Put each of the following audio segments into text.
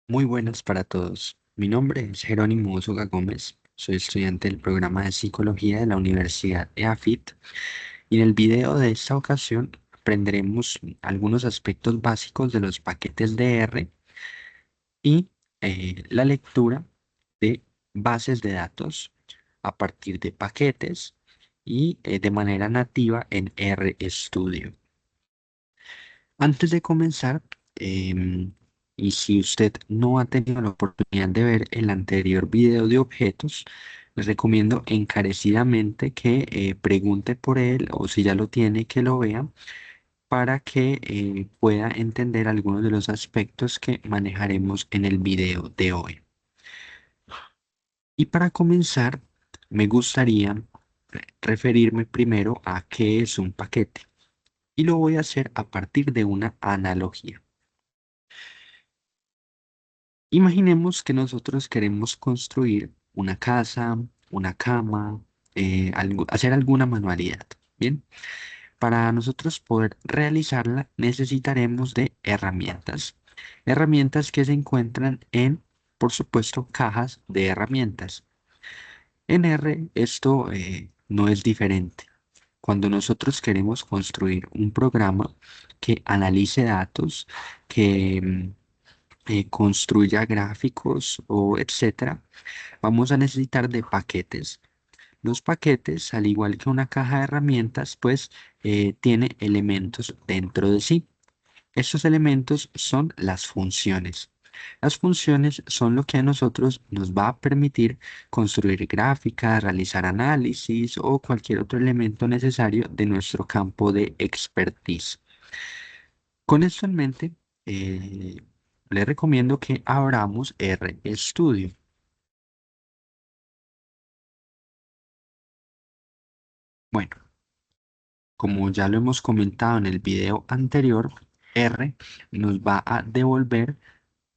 Muy buenas para todos. Mi nombre es Jerónimo Osoga Gómez. Soy estudiante del programa de Psicología de la Universidad EAFIT y en el video de esta ocasión aprenderemos algunos aspectos básicos de los paquetes de R y la lectura de bases de datos a partir de paquetes y de manera nativa en RStudio. Antes de comenzar, y si usted no ha tenido la oportunidad de ver el anterior video de objetos, les recomiendo encarecidamente que pregunte por él o si ya lo tiene, que lo vea para que pueda entender algunos de los aspectos que manejaremos en el video de hoy. Y para comenzar, me gustaría referirme primero a qué es un paquete y lo voy a hacer a partir de una analogía. Imaginemos que nosotros queremos construir una casa, una cama, hacer alguna manualidad. Bien, para nosotros poder realizarla necesitaremos de herramientas. Herramientas que se encuentran en, por supuesto, cajas de herramientas. En R esto no es diferente. Cuando nosotros queremos construir un programa que analice datos, que construya gráficos o etcétera, vamos a necesitar de paquetes. Los paquetes, al igual que una caja de herramientas, pues tiene elementos dentro de sí. Estos elementos son las funciones. Las funciones son lo que a nosotros nos va a permitir construir gráficas, realizar análisis o cualquier otro elemento necesario de nuestro campo de expertise. Con esto en mente, eh, le recomiendo que abramos RStudio. Bueno, como ya lo hemos comentado en el video anterior, R nos va a devolver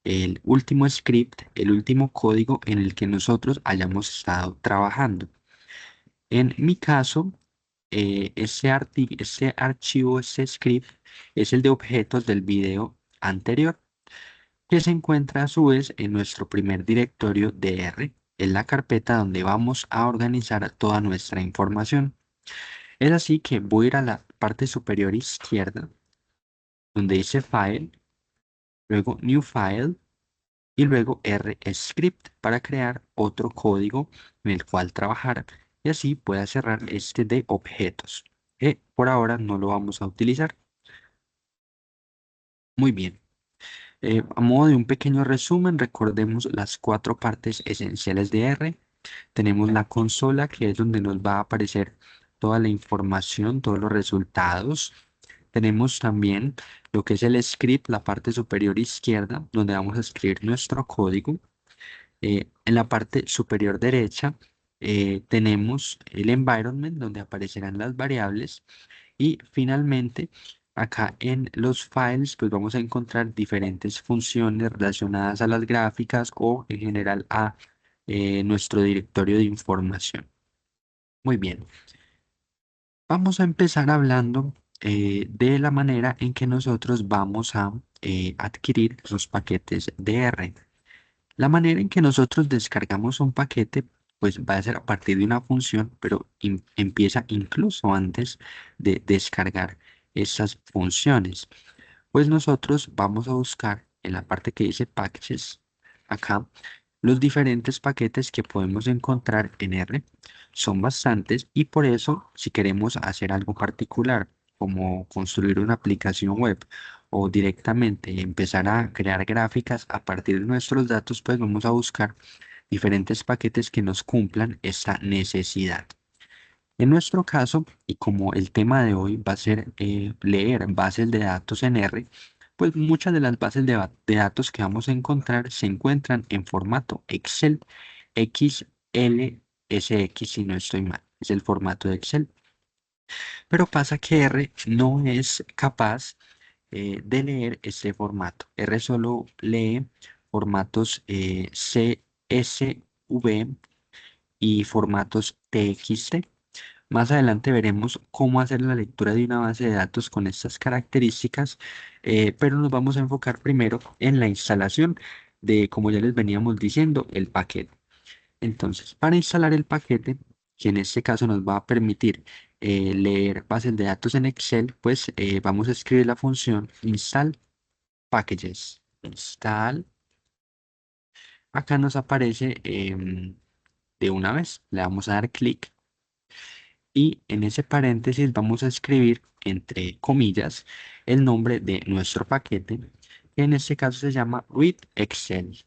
el último script, el último código en el que nosotros hayamos estado trabajando. En mi caso, ese archivo, ese script, es el de objetos del video anterior, que se encuentra a su vez en nuestro primer directorio de R, en la carpeta donde vamos a organizar toda nuestra información. Es así que voy a ir a la parte superior izquierda, donde dice File, luego New File y luego RScript para crear otro código en el cual trabajar y así pueda cerrar este de objetos, que por ahora no lo vamos a utilizar. Muy bien. A modo de un pequeño resumen, recordemos las cuatro partes esenciales de R. Tenemos la consola, que es donde nos va a aparecer toda la información, todos los resultados. Tenemos también lo que es el script, la parte superior izquierda, donde vamos a escribir nuestro código. En la parte superior derecha tenemos el environment, donde aparecerán las variables. Y finalmente, acá en los files, pues vamos a encontrar diferentes funciones relacionadas a las gráficas o en general a nuestro directorio de información. Muy bien, vamos a empezar hablando de la manera en que nosotros vamos a adquirir los paquetes de R. La manera en que nosotros descargamos un paquete, pues va a ser a partir de una función, pero empieza incluso antes de descargar esas funciones. Pues nosotros vamos a buscar en la parte que dice packages, acá, los diferentes paquetes que podemos encontrar en R. Son bastantes y por eso, si queremos hacer algo particular, como construir una aplicación web o directamente empezar a crear gráficas a partir de nuestros datos, pues vamos a buscar diferentes paquetes que nos cumplan esta necesidad. En nuestro caso, y como el tema de hoy va a ser leer bases de datos en R, pues muchas de las bases de datos que vamos a encontrar se encuentran en formato Excel XLSX, si no estoy mal, es el formato de Excel. Pero pasa que R no es capaz de leer este formato. R solo lee formatos CSV y formatos TXT. Más adelante veremos cómo hacer la lectura de una base de datos con estas características, pero nos vamos a enfocar primero en la instalación. de, como ya les veníamos diciendo, el paquete. Entonces, para instalar el paquete, que en este caso nos va a permitir leer bases de datos en Excel, pues vamos a escribir la función install packages. Install. Acá nos aparece de una vez. Le vamos a dar clic y en ese paréntesis vamos a escribir entre comillas el nombre de nuestro paquete, que en este caso se llama read Excel.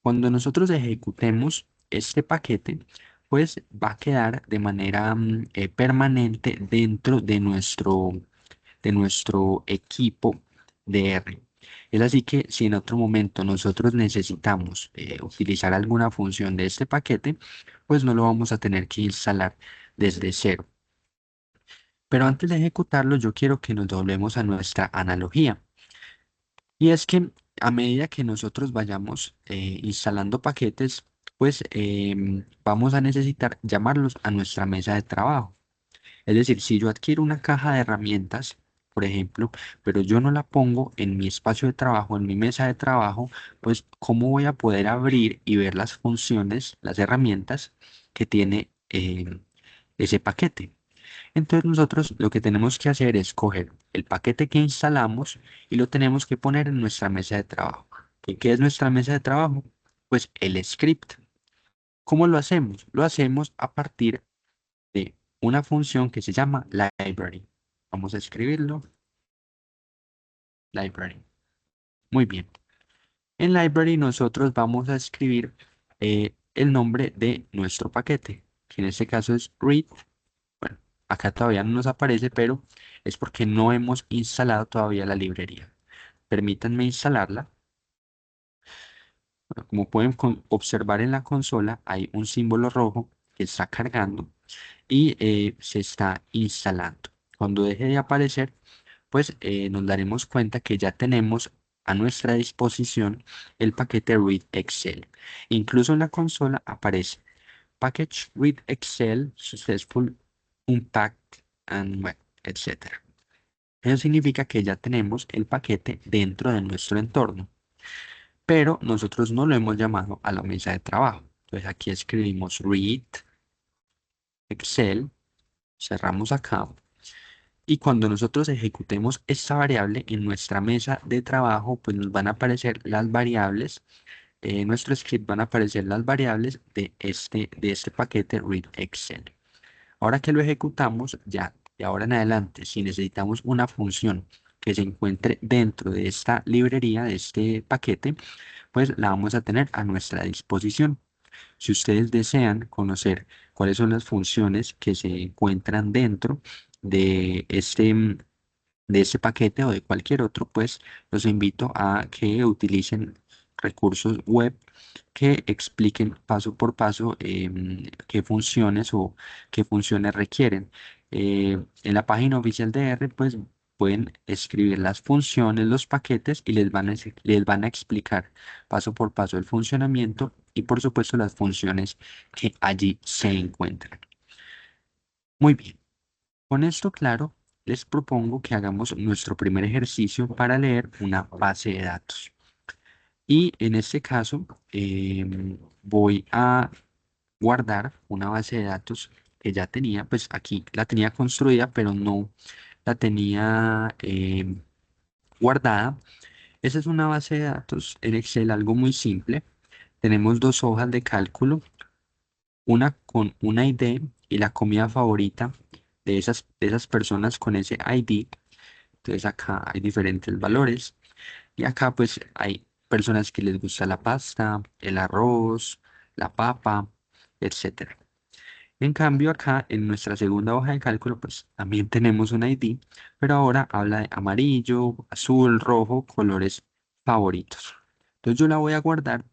Cuando nosotros ejecutemos este paquete, pues va a quedar de manera permanente dentro de nuestro equipo de R. Es así que si en otro momento nosotros necesitamos utilizar alguna función de este paquete, pues no lo vamos a tener que instalar desde cero. Pero antes de ejecutarlo, yo quiero que nos doblemos a nuestra analogía. Y es que a medida que nosotros vayamos instalando paquetes, pues vamos a necesitar llamarlos a nuestra mesa de trabajo. Es decir, si yo adquiero una caja de herramientas, por ejemplo, pero yo no la pongo en mi espacio de trabajo, en mi mesa de trabajo, pues ¿cómo voy a poder abrir y ver las funciones, las herramientas que tiene ese paquete? Entonces nosotros lo que tenemos que hacer es coger el paquete que instalamos y lo tenemos que poner en nuestra mesa de trabajo. ¿Y qué es nuestra mesa de trabajo? Pues el script. ¿Cómo lo hacemos? Lo hacemos a partir de una función que se llama library. Vamos a escribirlo, library. Muy bien. En library nosotros vamos a escribir el nombre de nuestro paquete, que en este caso es read. Bueno, acá todavía no nos aparece, pero es porque no hemos instalado todavía la librería. Permítanme instalarla. Bueno, como pueden observar en la consola, hay un símbolo rojo que está cargando y se está instalando. Cuando deje de aparecer, pues nos daremos cuenta que ya tenemos a nuestra disposición el paquete Read Excel. Incluso en la consola aparece Package Read Excel Successful Unpacked and bueno, etcétera. Eso significa que ya tenemos el paquete dentro de nuestro entorno, pero nosotros no lo hemos llamado a la mesa de trabajo. Entonces aquí escribimos Read Excel, cerramos acá. Y cuando nosotros ejecutemos esta variable en nuestra mesa de trabajo, pues nos van a aparecer las variables, en nuestro script van a aparecer las variables de este paquete read Excel. Ahora que lo ejecutamos, ya de ahora en adelante, si necesitamos una función que se encuentre dentro de esta librería, de este paquete, pues la vamos a tener a nuestra disposición. Si ustedes desean conocer cuáles son las funciones que se encuentran dentro de de este paquete o de cualquier otro, pues los invito a que utilicen recursos web que expliquen paso por paso qué funciones o qué funciones requieren. En la página oficial de R, pues pueden escribir las funciones, los paquetes y les van a explicar paso por paso el funcionamiento y por supuesto las funciones que allí se encuentran. Muy bien. Con esto claro, les propongo que hagamos nuestro primer ejercicio para leer una base de datos. Y en este caso, voy a guardar una base de datos que ya tenía, pues aquí la tenía construida, pero no la tenía guardada. Esa es una base de datos en Excel, algo muy simple. Tenemos dos hojas de cálculo, una con una ID y la comida favorita de esas personas con ese ID. Entonces acá hay diferentes valores y acá pues hay personas que les gusta la pasta, el arroz, la papa, etcétera. En cambio acá en nuestra segunda hoja de cálculo pues también tenemos un ID, pero ahora habla de amarillo, azul, rojo, colores favoritos. Entonces yo la voy a guardar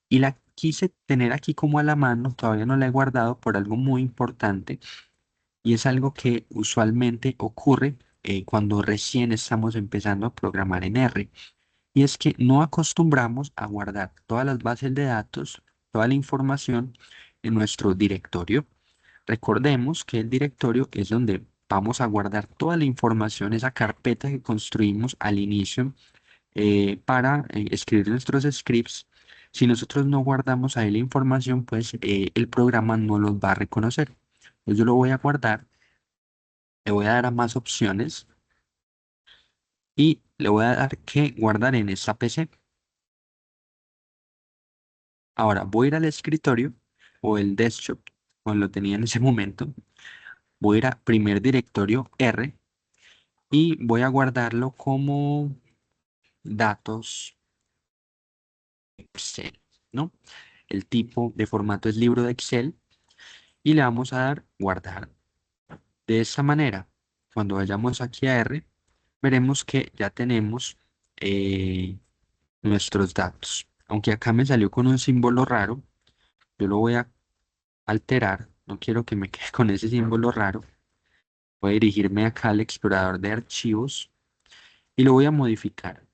y la quise tener aquí como a la mano, todavía no la he guardado por algo muy importante y es algo que usualmente ocurre cuando recién estamos empezando a programar en R. Y es que no acostumbramos a guardar todas las bases de datos, toda la información en nuestro directorio. Recordemos que el directorio es donde vamos a guardar toda la información, esa carpeta que construimos al inicio para escribir nuestros scripts. Si nosotros no guardamos ahí la información, pues el programa no los va a reconocer. Entonces yo lo voy a guardar, le voy a dar a más opciones y le voy a dar que guardar en esta PC. Ahora voy a ir al escritorio o el desktop, como lo tenía en ese momento. Voy a ir a primer directorio R y voy a guardarlo como datos Excel, ¿no? El tipo de formato es libro de Excel y le vamos a dar guardar. De esta manera, cuando vayamos aquí a R, veremos que ya tenemos eh, nuestros datos. Aunque acá me salió con un símbolo raro, yo lo voy a alterar. No quiero que me quede con ese símbolo raro. Voy a dirigirme acá al explorador de archivos y lo voy a modificar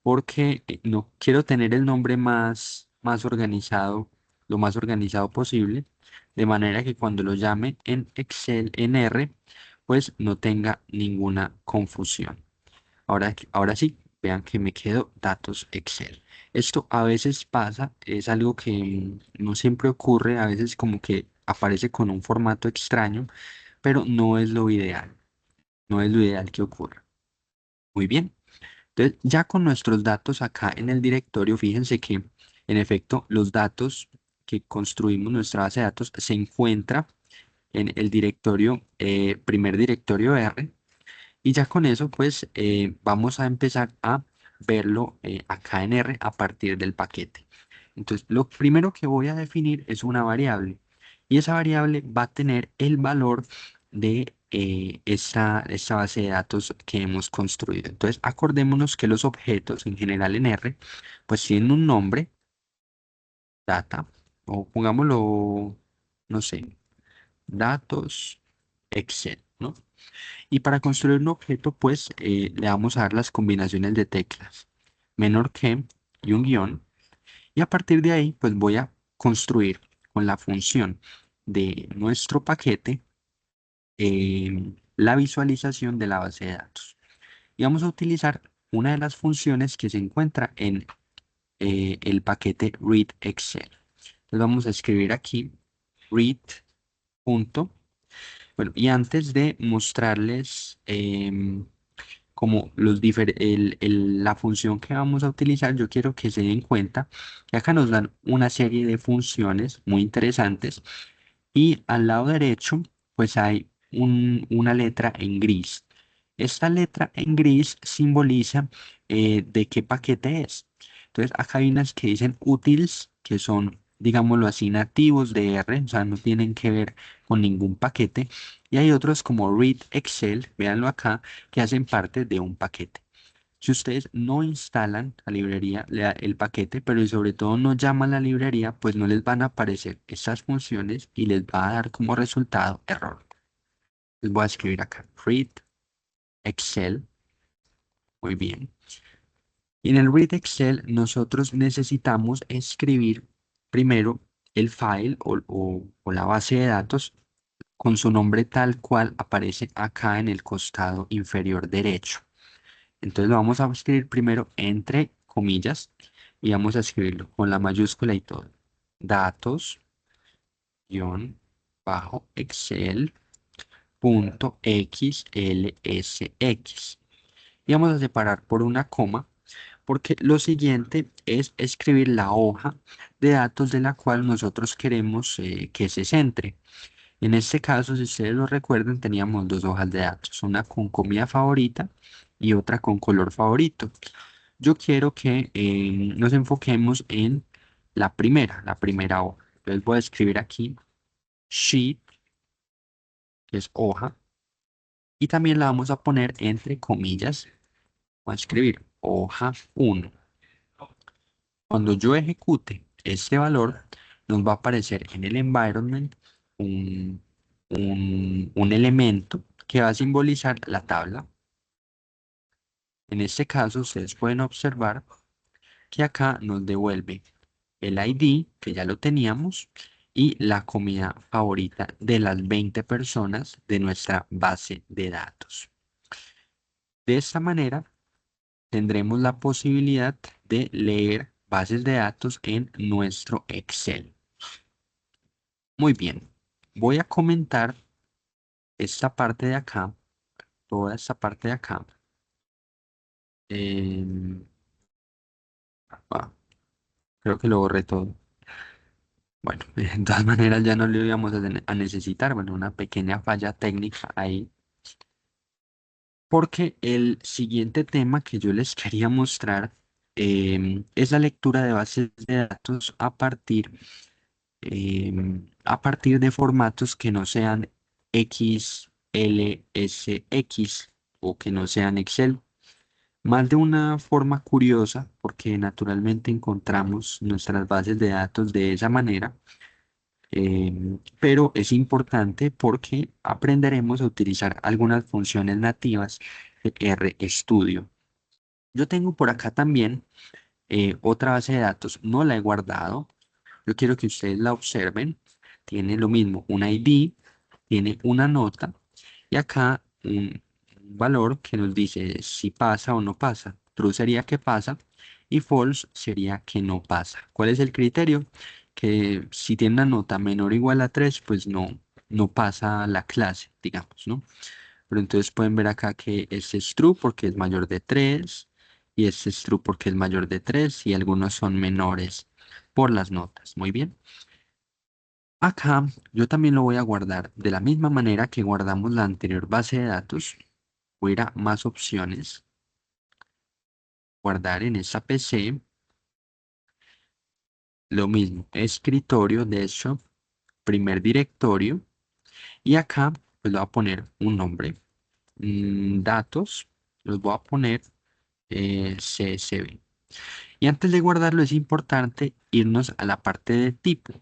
porque no quiero tener el nombre más organizado, lo más organizado posible, de manera que cuando lo llame en Excel en R, pues no tenga ninguna confusión. Ahora sí, vean que me quedo datos Excel. Esto a veces pasa, es algo que no siempre ocurre, a veces como que aparece con un formato extraño, pero no es lo ideal, no es lo ideal que ocurra. Muy bien. Entonces, ya con nuestros datos acá en el directorio, fíjense que en efecto los datos que construimos nuestra base de datos se encuentra en el directorio, primer directorio R, y ya con eso pues vamos a empezar a verlo acá en R a partir del paquete. Entonces, lo primero que voy a definir es una variable y esa variable va a tener el valor de esta base de datos que hemos construido. Entonces, acordémonos que los objetos en general en R pues tienen un nombre, data, o pongámoslo, no sé, datos Excel, ¿no? Y para construir un objeto, pues le vamos a dar las combinaciones de teclas menor que y un guión. Y a partir de ahí, pues voy a construir con la función de nuestro paquete la visualización de la base de datos. Y vamos a utilizar una de las funciones que se encuentra en el paquete read Excel. Entonces vamos a escribir aquí read. Bueno, y antes de mostrarles como la función que vamos a utilizar, yo quiero que se den cuenta que acá nos dan una serie de funciones muy interesantes y al lado derecho pues hay una letra en gris. Esta letra en gris simboliza de qué paquete es. Entonces acá hay unas que dicen utils, que son, digámoslo así, nativos de R, o sea, no tienen que ver con ningún paquete. Y hay otros como read Excel, véanlo acá, que hacen parte de un paquete. Si ustedes no instalan la librería, el paquete, pero y sobre todo no llaman la librería, pues no les van a aparecer estas funciones y les va a dar como resultado error. Les voy a escribir acá, read Excel, muy bien. Y en el read Excel nosotros necesitamos escribir primero el file o la base de datos con su nombre tal cual aparece acá en el costado inferior derecho. Entonces lo vamos a escribir primero entre comillas y vamos a escribirlo con la mayúscula y todo. Datos, guión, bajo, Excel, punto, XLSX. Y vamos a separar por una coma porque lo siguiente es escribir la hoja de datos de la cual nosotros queremos que se centre. En este caso, si ustedes lo recuerdan, teníamos dos hojas de datos, una con comida favorita y otra con color favorito. Yo quiero que nos enfoquemos en la primera hoja. Entonces voy a escribir aquí sheet, que es hoja, y también la vamos a poner entre comillas. Voy a escribir hoja 1. Cuando yo ejecute este valor, nos va a aparecer en el environment un, un elemento que va a simbolizar la tabla. En este caso, ustedes pueden observar que acá nos devuelve el ID, que ya lo teníamos, y la comida favorita de las 20 personas de nuestra base de datos. De esta manera, tendremos la posibilidad de leer bases de datos en nuestro Excel. Muy bien, voy a comentar esta parte de acá, toda esta parte de acá. em, ah, Creo que lo borré todo. Bueno, de todas maneras ya no lo íbamos a necesitar. Bueno, una pequeña falla técnica ahí. Porque el siguiente tema que yo les quería mostrar es la lectura de bases de datos a partir de formatos que no sean XLSX o que no sean Excel. Más de una forma curiosa, porque naturalmente encontramos nuestras bases de datos de esa manera, pero es importante porque aprenderemos a utilizar algunas funciones nativas de RStudio. Yo tengo por acá también otra base de datos, no la he guardado. Yo quiero que ustedes la observen. Tiene lo mismo, un ID, tiene una nota y acá un valor que nos dice si pasa o no pasa. True sería que pasa y false sería que no pasa. ¿Cuál es el criterio? Que si tiene una nota menor o igual a 3, pues no pasa la clase, digamos, ¿no? Pero entonces pueden ver acá que este es true porque es mayor de 3 y este es true porque es mayor de 3 y algunos son menores por las notas. Muy bien. Acá yo también lo voy a guardar de la misma manera que guardamos la anterior base de datos. Voy a ir a más opciones, guardar en esta PC, lo mismo, escritorio, de hecho, primer directorio y acá pues le voy a poner un nombre. Datos, los voy a poner CSV. Y antes de guardarlo es importante irnos a la parte de tipo.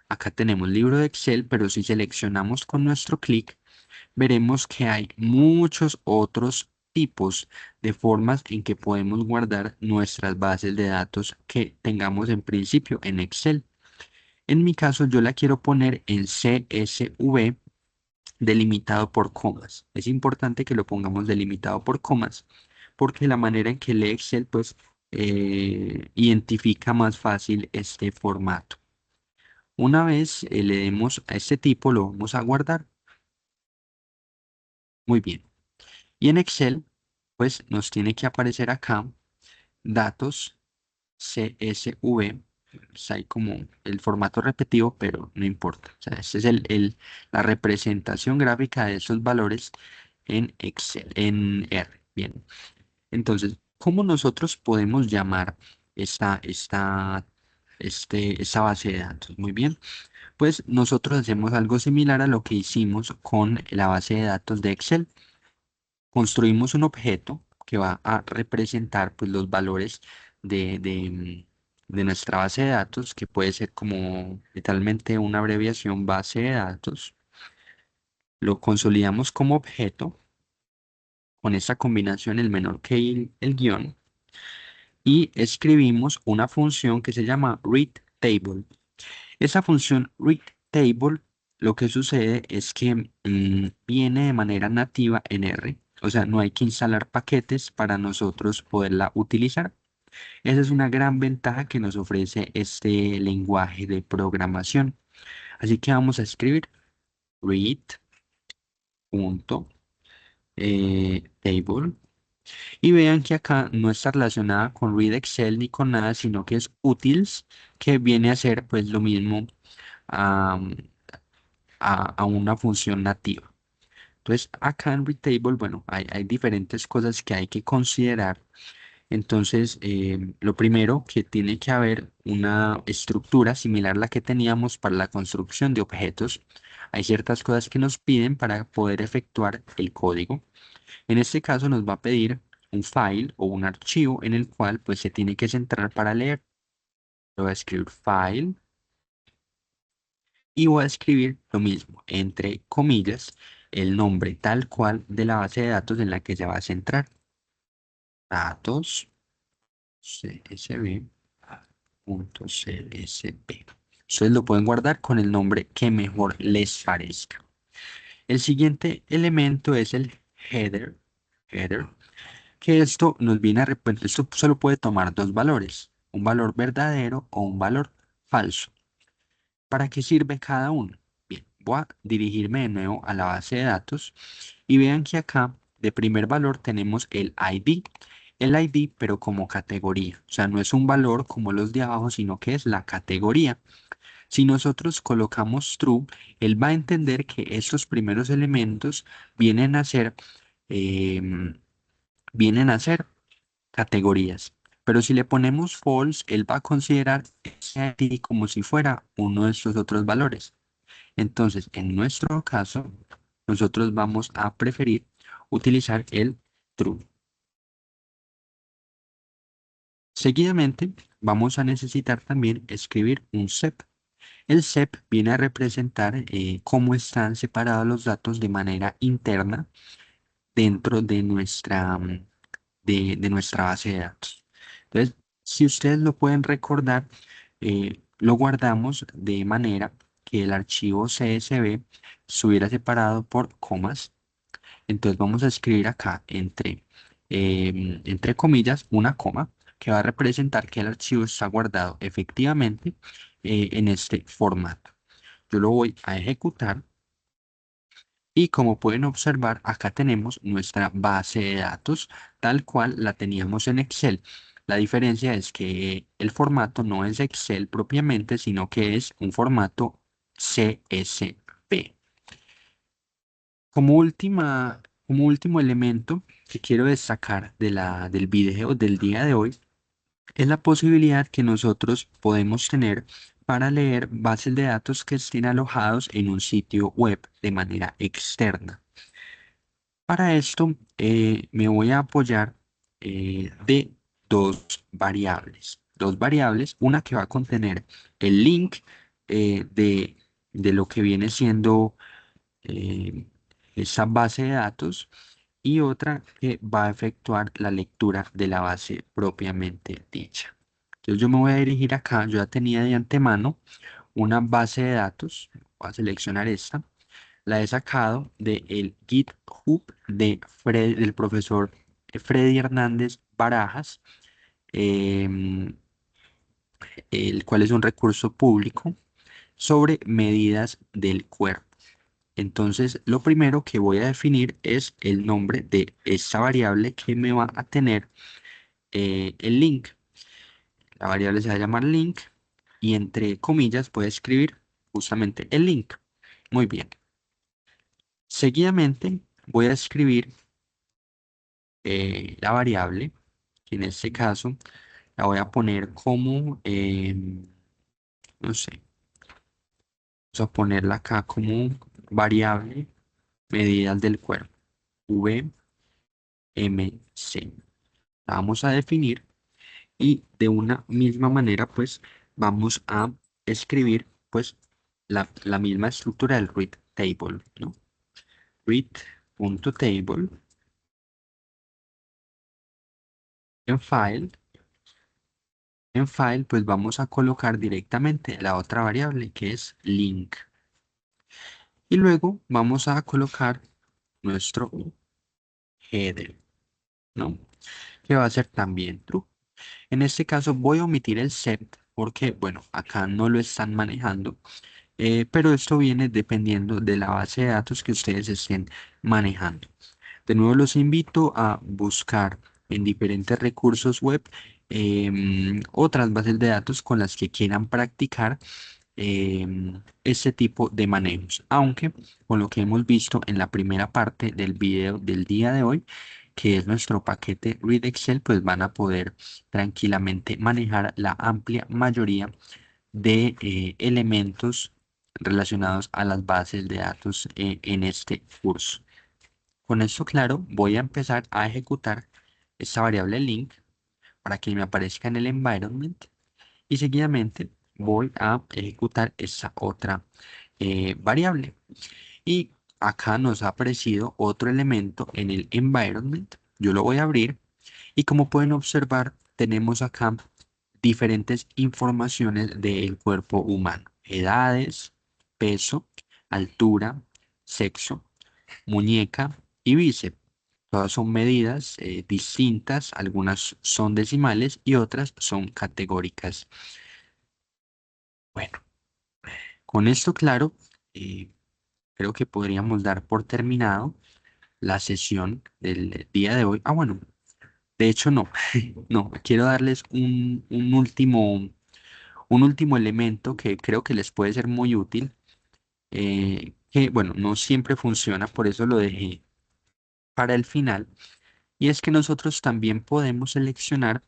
Acá tenemos libro de Excel, pero si seleccionamos con nuestro clic, veremos que hay muchos otros tipos de formas en que podemos guardar nuestras bases de datos que tengamos en principio en Excel. En mi caso, yo la quiero poner en CSV delimitado por comas. Es importante que lo pongamos delimitado por comas porque la manera en que lee Excel pues identifica más fácil este formato. Una vez le demos a este tipo, lo vamos a guardar. Muy bien. Y en Excel, pues nos tiene que aparecer acá datos CSV. Pues hay como el formato repetido, pero no importa. O sea, esta es la representación gráfica de esos valores en Excel, en R. Bien. Entonces, ¿cómo nosotros podemos llamar esta base de datos? Muy bien. Pues nosotros hacemos algo similar a lo que hicimos con la base de datos de Excel. Construimos un objeto que va a representar pues, los valores de nuestra base de datos, que puede ser como literalmente una abreviación base de datos. Lo consolidamos como objeto con esta combinación el menor que el guión y escribimos una función que se llama readTable. Esa función readTable, lo que sucede es que viene de manera nativa en R, o sea, no hay que instalar paquetes para nosotros poderla utilizar. Esa es una gran ventaja que nos ofrece este lenguaje de programación. Así que vamos a escribir read.table y vean que acá no está relacionada con read Excel ni con nada, sino que es utils, que viene a ser pues lo mismo a una función nativa. Entonces, acá en Readtable, bueno, hay diferentes cosas que hay que considerar. Entonces, lo primero que tiene que haber una estructura similar a la que teníamos para la construcción de objetos. Hay ciertas cosas que nos piden para poder efectuar el código. En este caso nos va a pedir un file o un archivo en el cual pues se tiene que centrar para leer. Lo voy a escribir file y voy a escribir lo mismo, entre comillas, el nombre tal cual de la base de datos en la que se va a centrar. Datos csv.csv. Ustedes lo pueden guardar con el nombre que mejor les parezca. El siguiente elemento es el header, que esto nos viene esto solo puede tomar dos valores, un valor verdadero o un valor falso. ¿Para qué sirve cada uno? Bien, voy a dirigirme de nuevo a la base de datos y vean que acá de primer valor tenemos el ID pero como categoría, o sea, no es un valor como los de abajo, sino que es la categoría. Si nosotros colocamos true, él va a entender que estos primeros elementos vienen a ser, em, vienen a ser categorías. Pero si le ponemos false, él va a considerar ese ID como si fuera uno de estos otros valores. Entonces, en nuestro caso, nosotros vamos a preferir utilizar el true. Seguidamente, vamos a necesitar también escribir un SEP. El SEP viene a representar cómo están separados los datos de manera interna dentro de de nuestra base de datos. Entonces, si ustedes lo pueden recordar, lo guardamos de manera que el archivo CSV estuviera separado por comas. Entonces vamos a escribir acá entre comillas una coma que va a representar que el archivo está guardado efectivamente en este formato. Yo lo voy a ejecutar y como pueden observar, acá tenemos nuestra base de datos tal cual la teníamos en Excel. La diferencia es que el formato no es Excel propiamente, sino que es un formato CSV. Como último elemento que quiero destacar del video del día de hoy es la posibilidad que nosotros podemos tener para leer bases de datos que estén alojados en un sitio web de manera externa. Para esto me voy a apoyar de dos variables, una que va a contener el link eh, de, de lo que viene siendo eh, esa base de datos y otra que va a efectuar la lectura de la base propiamente dicha. Entonces yo me voy a dirigir acá, yo ya tenía de antemano una base de datos, voy a seleccionar esta, la he sacado del GitHub del profesor Freddy Hernández Barajas, em, el cual es un recurso público sobre medidas del cuerpo. Entonces, lo primero que voy a definir es el nombre de esta variable que me va a tener el link. La variable se va a llamar link y entre comillas voy a escribir justamente el link. Muy bien. Seguidamente voy a escribir la variable, que en este caso la voy a poner como, no sé, vamos a ponerla acá como variable medidas del cuerpo, VMC. La vamos a definir y de una misma manera pues vamos a escribir pues la misma estructura del read table, ¿no? Read.table en file. En file pues vamos a colocar directamente la otra variable que es link y luego vamos a colocar nuestro header, ¿no? Que va a ser también true. En este caso voy a omitir el set porque, bueno, acá no lo están manejando, pero esto viene dependiendo de la base de datos que ustedes estén manejando. De nuevo los invito a buscar en diferentes recursos web otras bases de datos con las que quieran practicar este tipo de manejos. Aunque con lo que hemos visto en la primera parte del video del día de hoy, que es nuestro paquete Read Excel, pues van a poder tranquilamente manejar la amplia mayoría de elementos relacionados a las bases de datos en este curso. Con esto claro, voy a empezar a ejecutar esta variable link para que me aparezca en el environment y seguidamente voy a ejecutar esta otra variable. Y acá nos ha aparecido otro elemento en el environment. Yo lo voy a abrir y como pueden observar, tenemos acá diferentes informaciones del cuerpo humano. Edades, peso, altura, sexo, muñeca y bíceps. Todas son medidas distintas, algunas son decimales y otras son categóricas. Bueno, con esto claro, eh, creo que podríamos dar por terminado la sesión del día de hoy. Ah, bueno, de hecho no, no, quiero darles un último elemento que creo que les puede ser muy útil, que bueno, no siempre funciona, por eso lo dejé para el final, y es que nosotros también podemos seleccionar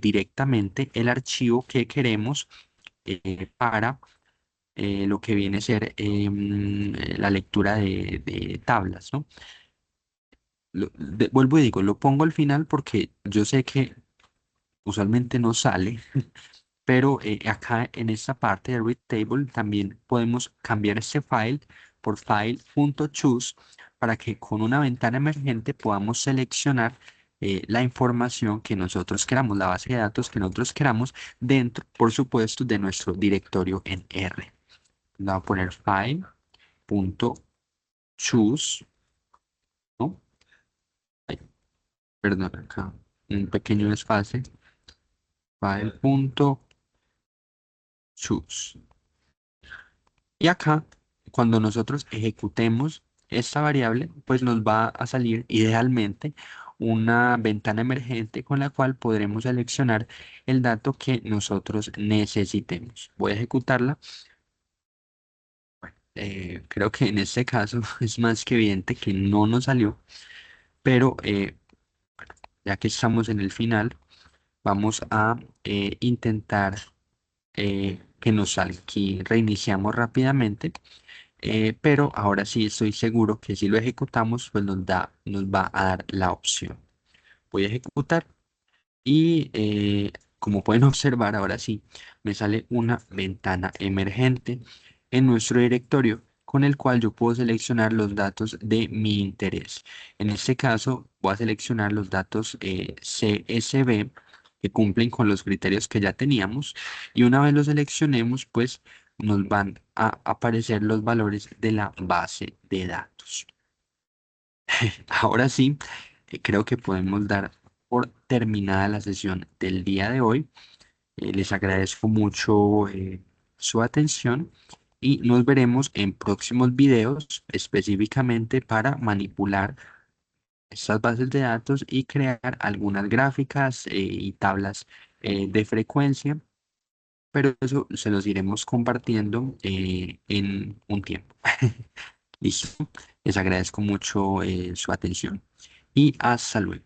directamente el archivo que queremos para lo que viene a ser la lectura de tablas, ¿no? Vuelvo y digo, lo pongo al final porque yo sé que usualmente no sale, pero acá en esta parte de Read Table también podemos cambiar este file por file.choose para que con una ventana emergente podamos seleccionar la información que nosotros queramos, la base de datos que nosotros queramos dentro, por supuesto, de nuestro directorio en R. Le voy a poner file.choose, ¿no? Ay, perdón, acá un pequeño desfase, file.choose. Y acá, cuando nosotros ejecutemos esta variable, pues nos va a salir idealmente una ventana emergente con la cual podremos seleccionar el dato que nosotros necesitemos. Voy a ejecutarla. Creo que en este caso es más que evidente que no nos salió, pero ya que estamos en el final, vamos a intentar que nos salga. Aquí reiniciamos rápidamente. Pero ahora sí estoy seguro que si lo ejecutamos, pues nos va a dar la opción. Voy a ejecutar y como pueden observar, ahora sí me sale una ventana emergente en nuestro directorio con el cual yo puedo seleccionar los datos de mi interés. En este caso, voy a seleccionar los datos CSV que cumplen con los criterios que ya teníamos y una vez los seleccionemos, pues nos van a aparecer los valores de la base de datos. Ahora sí, creo que podemos dar por terminada la sesión del día de hoy. Les agradezco mucho su atención y nos veremos en próximos videos específicamente para manipular estas bases de datos y crear algunas gráficas y tablas de frecuencia, pero eso se los iremos compartiendo en un tiempo. Listo. Les agradezco mucho su atención y hasta luego.